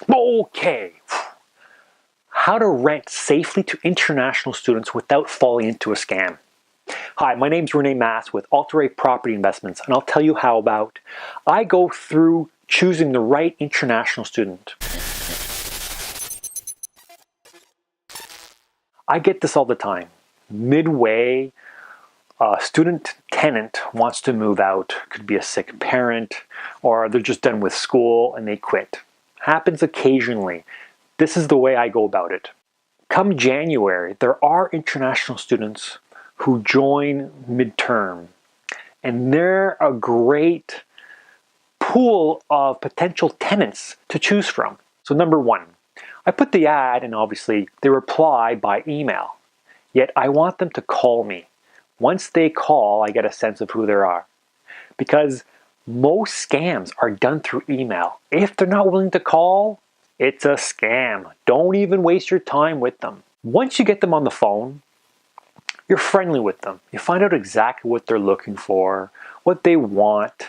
Okay, how to rent safely to international students without falling into a scam. Hi, my name's Rene Masse with Altaray Property Investments, and I'll tell you how about I go through choosing the right international student. I get this all the time. Midway, a student tenant wants to move out. Could be a sick parent, or they're just done with school and they quit. Happens occasionally. This is the way I go about it. Come January, there are international students who join midterm, and they're a great pool of potential tenants to choose from. So number one, I put the ad and obviously they reply by email, yet I want them to call me. Once they call, I get a sense of who they are, because most scams are done through email. If they're not willing to call, it's a scam. Don't even waste your time with them. Once you get them on the phone, you're friendly with them. You find out exactly what they're looking for, what they want.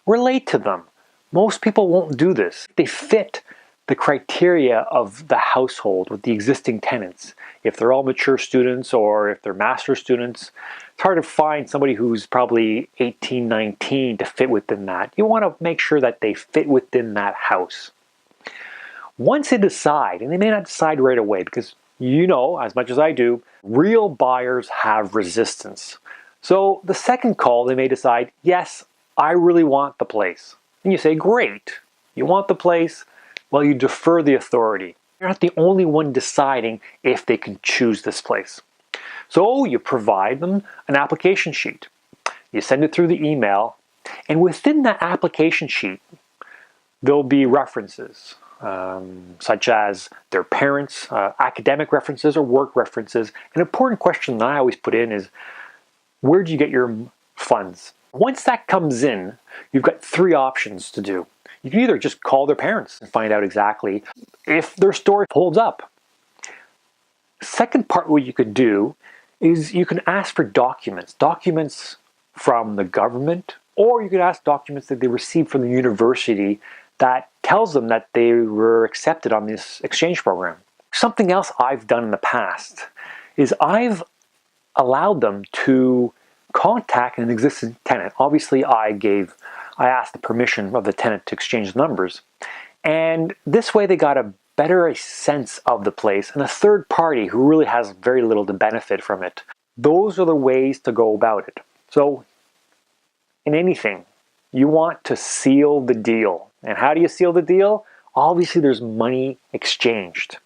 Relate to them. Most people won't do this. They fit the criteria of the household with the existing tenants. If they're all mature students or if they're master students, it's hard to find somebody who's probably 18, 19 to fit within that. You want to make sure that they fit within that house. Once they decide, and they may not decide right away because you know, as much as I do, real buyers have resistance. So the second call, they may decide, yes, I really want the place. And you say, great, you want the place? Well, you defer the authority. You're not the only one deciding if they can choose this place. So you provide them an application sheet. You send it through the email, and within that application sheet, there'll be references, such as their parents, academic references or work references. An important question that I always put in is, where do you get your funds? Once that comes in, you've got three options to do. You can either just call their parents and find out exactly if their story holds up. Second part, what you could do is you can ask for documents from the government, or you could ask documents that they received from the university that tells them that they were accepted on this exchange program. Something else I've done in the past is I've allowed them to contact an existing tenant. Obviously, I asked the permission of the tenant to exchange numbers, and this way they got a better sense of the place and a third party who really has very little to benefit from it. Those are the ways to go about it. So in anything, you want to seal the deal. And how do you seal the deal? Obviously, there's money exchanged.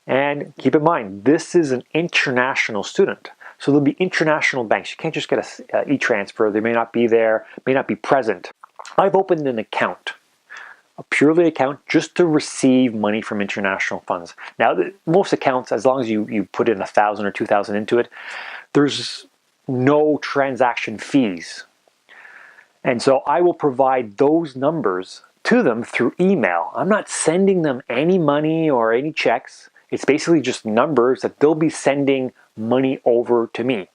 And keep in mind, this is an international student. So there'll be international banks. You can't just get a e-transfer. They may not be there, may not be present. I've opened an account, a purely account, just to receive money from international funds. Now, most accounts, as long as you put in 1,000 or 2,000 into it, there's no transaction fees. And so I will provide those numbers to them through email. I'm not sending them any money or any checks. It's basically just numbers that they'll be sending money over to me.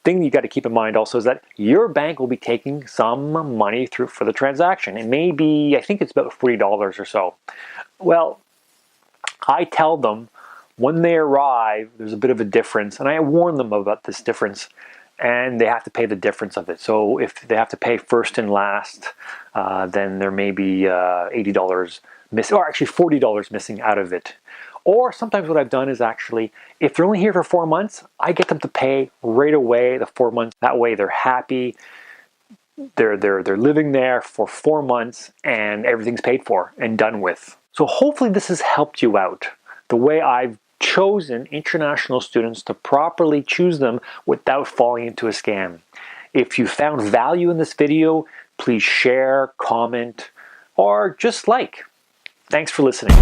Thing you got to keep in mind also is that your bank will be taking some money through for the transaction. It may be, I think it's about $40 or so. Well, I tell them when they arrive, there's a bit of a difference, and I warn them about this difference, and they have to pay the difference of it. So if they have to pay first and last, then there may be $80 missing, or actually $40 missing out of it. Or sometimes what I've done is actually, if they're only here for 4 months, I get them to pay right away the 4 months. That way they're happy. They're living there for 4 months and everything's paid for and done with. So hopefully this has helped you out. The way I've chosen international students to properly choose them without falling into a scam. If you found value in this video, please share, comment, or just like. Thanks for listening.